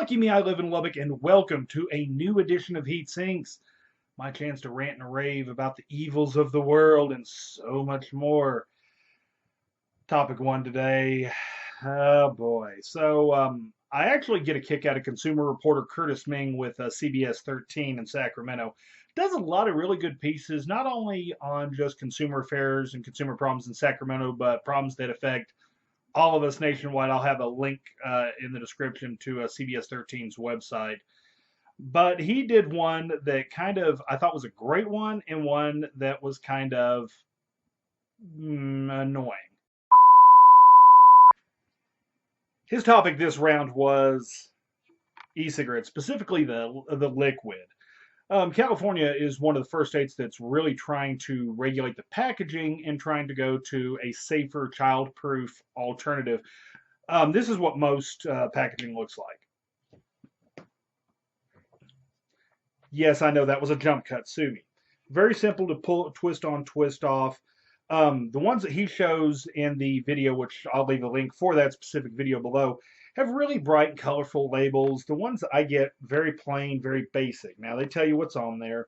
Lucky me, I live in Lubbock, and welcome to a new edition of Heat Sinks. My chance to rant and rave about the evils of the world and so much more. Topic one today. Oh boy. I actually get a kick out of consumer reporter Curtis Ming with CBS 13 in Sacramento. Does a lot of really good pieces, not only on just consumer affairs and consumer problems in Sacramento, but problems that affect all of us nationwide. I'll have a link in the description to CBS 13's website. But he did one that I thought was a great one and one that was kind of annoying. His topic this round was e-cigarettes, specifically the liquid. California is one of the first states that's really trying to regulate the packaging and trying to go to a safer, child-proof alternative. This is what most packaging looks like. Yes, I know that was a jump cut. Sue me. Very simple to pull, twist on, twist off. The ones that he shows in the video, which I'll leave a link for that specific video below, have really bright, colorful labels. The ones that I get, very plain, very basic. Now, they tell you what's on there.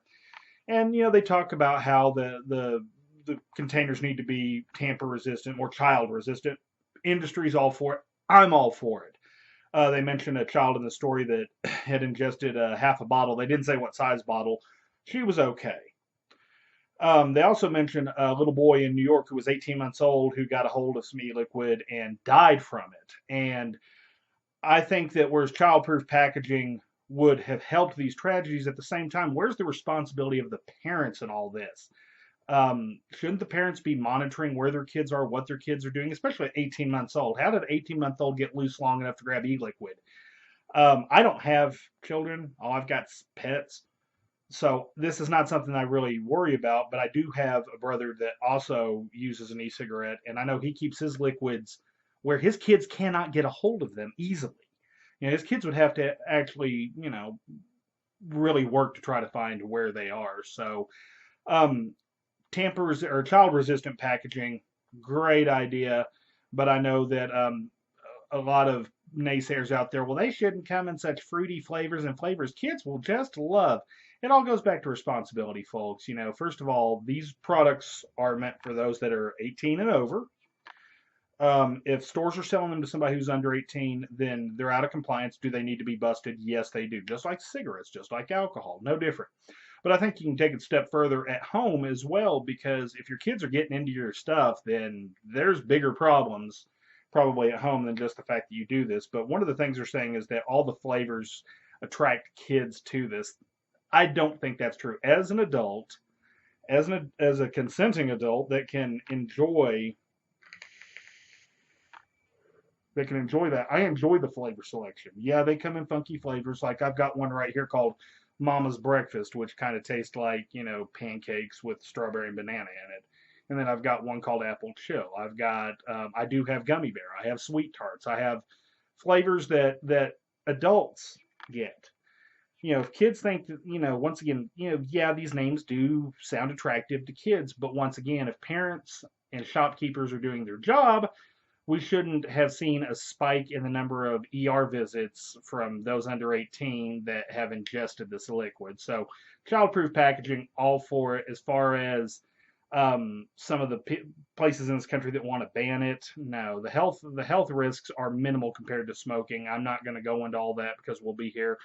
And, they talk about how the containers need to be tamper resistant or child resistant. Industry's all for it. I'm all for it. They mentioned a child in the story that had ingested half a bottle. They didn't say what size bottle. She was okay. They also mentioned a little boy in New York who was 18 months old who got a hold of some e-liquid and died from it. And I think that whereas childproof packaging would have helped these tragedies, at the same time, where's the responsibility of the parents in all this? Shouldn't the parents be monitoring where their kids are, what their kids are doing, especially at 18 months old? How did an 18-month-old get loose long enough to grab e-liquid? I don't have children. All I've got is pets. So this is not something I really worry about, but I do have a brother that also uses an e-cigarette, and I know he keeps his liquids where his kids cannot get a hold of them easily. His kids would have to actually, really work to try to find where they are. So, tampers or child-resistant packaging, great idea, but I know that a lot of naysayers out there, well, they shouldn't come in such fruity flavors and flavors kids will just love. It all goes back to responsibility, folks. First of all, these products are meant for those that are 18 and over. If stores are selling them to somebody who's under 18, then they're out of compliance. Do they need to be busted? Yes, they do. Just like cigarettes, just like alcohol, no different. But I think you can take it a step further at home as well, because if your kids are getting into your stuff, then there's bigger problems probably at home than just the fact that you do this. But one of the things they're saying is that all the flavors attract kids to this. I don't think that's true. As an adult, as a consenting adult that can enjoy that. I enjoy the flavor selection. Yeah, they come in funky flavors. Like I've got one right here called Mama's Breakfast, which kind of tastes like, pancakes with strawberry and banana in it. And then I've got one called Apple Chill. I do have Gummy Bear. I have Sweet Tarts. I have flavors that adults get. If kids think that, once again, yeah, these names do sound attractive to kids, but once again, if parents and shopkeepers are doing their job, we shouldn't have seen a spike in the number of ER visits from those under 18 that have ingested this liquid. So, childproof packaging, all for it. As far as some of the places in this country that want to ban it, no, the health risks are minimal compared to smoking. I'm not going to go into all that because we'll be here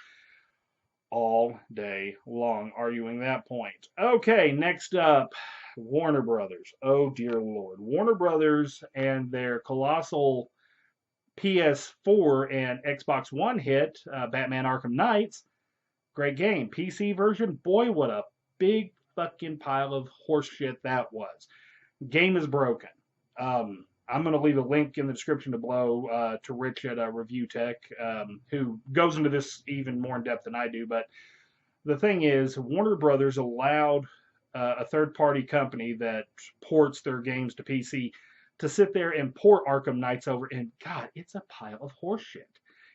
all day long arguing that point. Okay, next up, Warner Brothers. Oh dear Lord. Warner Brothers and their colossal PS4 and Xbox One hit, Batman Arkham Knights. Great game. PC version, boy, what a big fucking pile of horse shit that was. Game is broken. I'm going to leave a link in the description below to Rich at Review Tech, who goes into this even more in depth than I do. But the thing is, Warner Brothers allowed a third-party company that ports their games to PC to sit there and port Arkham Knights over, and God, it's a pile of horseshit.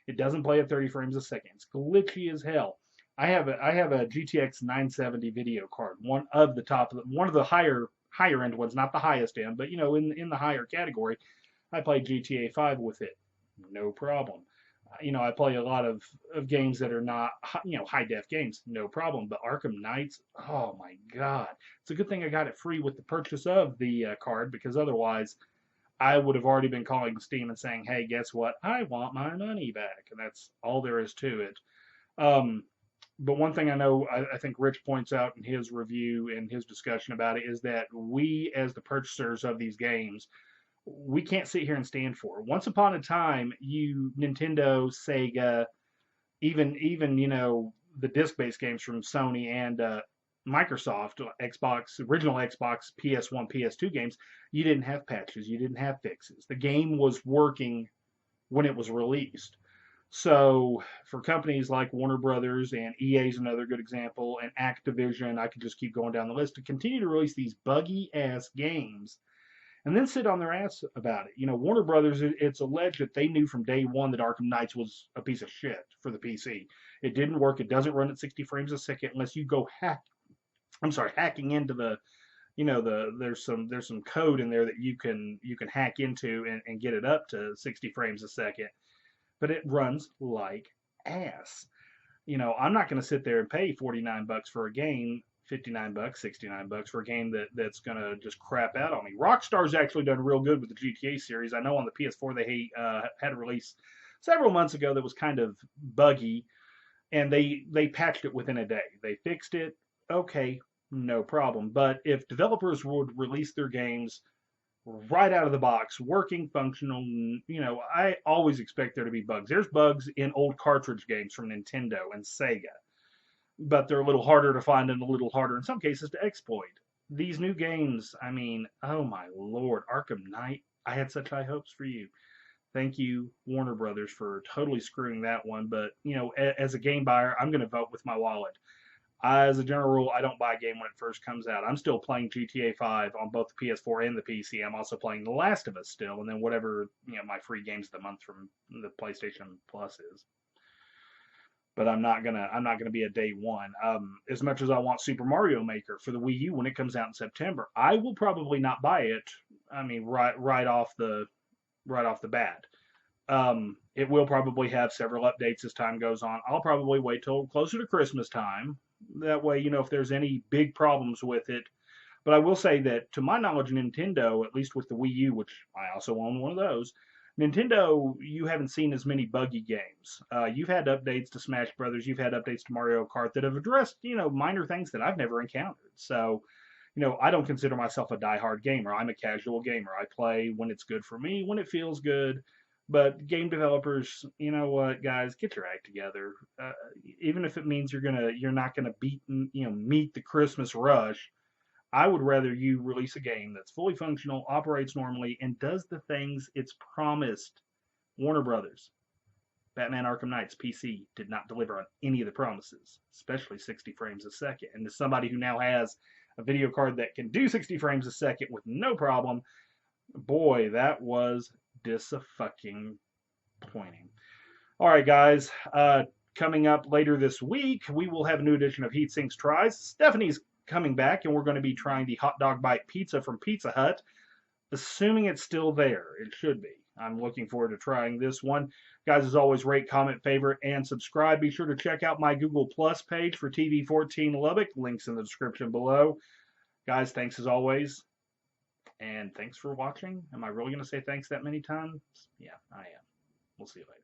It doesn't play at 30 frames a second. It's glitchy as hell. I have a GTX 970 video card, one of the higher end ones, not the highest end, but in the higher category. I played GTA 5 with it, no problem. I play a lot of games that are not, high def games, no problem. But Arkham Knights, oh my God. It's a good thing I got it free with the purchase of the card, because otherwise I would have already been calling Steam and saying, hey, guess what? I want my money back. And that's all there is to it. Um, but one thing I know, I think Rich points out in his review and his discussion about it, is that we, as the purchasers of these games, we can't sit here and stand for. Once upon a time, Nintendo, Sega, even the disc-based games from Sony and Microsoft, Xbox, original Xbox, PS1, PS2 games, you didn't have patches, you didn't have fixes. The game was working when it was released. So for companies like Warner Brothers, and EA is another good example, and Activision, I could just keep going down the list, to continue to release these buggy ass games and then sit on their ass about it. Warner Brothers, it's alleged that they knew from day one that Arkham Knights was a piece of shit for the PC. It didn't work. It doesn't run at 60 frames a second unless you go hacking into there's some code in there that you can hack into and get it up to 60 frames a second, but it runs like ass. I'm not going to sit there and pay $49 for a game, $59, $69 for a game that's going to just crap out on me. Rockstar's actually done real good with the GTA series. I know on the PS4 they had a release several months ago that was kind of buggy, and they patched it within a day. They fixed it. Okay, no problem. But if developers would release their games right out of the box, working, functional. I always expect there to be bugs. There's bugs in old cartridge games from Nintendo and Sega, but they're a little harder to find and a little harder in some cases to exploit. These new games, I mean, oh my lord, Arkham Knight, I had such high hopes for you. Thank you, Warner Brothers, for totally screwing that one. But, as a game buyer, I'm going to vote with my wallet. As a general rule, I don't buy a game when it first comes out. I'm still playing GTA 5 on both the PS4 and the PC. I'm also playing The Last of Us still, and then whatever my free games of the month from the PlayStation Plus is. But I'm not gonna be a day one. As much as I want Super Mario Maker for the Wii U when it comes out in September, I will probably not buy it. I mean, right off the bat. It will probably have several updates as time goes on. I'll probably wait till closer to Christmas time. That way, if there's any big problems with it. But I will say that, to my knowledge, Nintendo, at least with the Wii U, which I also own one of those, Nintendo, you haven't seen as many buggy games. You've had updates to Smash Brothers, you've had updates to Mario Kart that have addressed, minor things that I've never encountered. So, I don't consider myself a diehard gamer. I'm a casual gamer. I play when it's good for me, when it feels good. But game developers, you know what, guys, get your act together. Even if it means you're not gonna meet the Christmas rush. I would rather you release a game that's fully functional, operates normally, and does the things it's promised. Warner Brothers, Batman Arkham Knights PC did not deliver on any of the promises, especially 60 frames a second. And as somebody who now has a video card that can do 60 frames a second with no problem, boy, that was disappointing. All right, guys. Coming up later this week, we will have a new edition of Heat Sinks Tries. Stephanie's coming back, and we're going to be trying the hot dog bite pizza from Pizza Hut. Assuming it's still there, it should be. I'm looking forward to trying this one. Guys, as always, rate, comment, favorite, and subscribe. Be sure to check out my Google Plus page for TV14 Lubbock. Links in the description below. Guys, thanks as always. And thanks for watching. Am I really going to say thanks that many times? Yeah, I am. We'll see you later.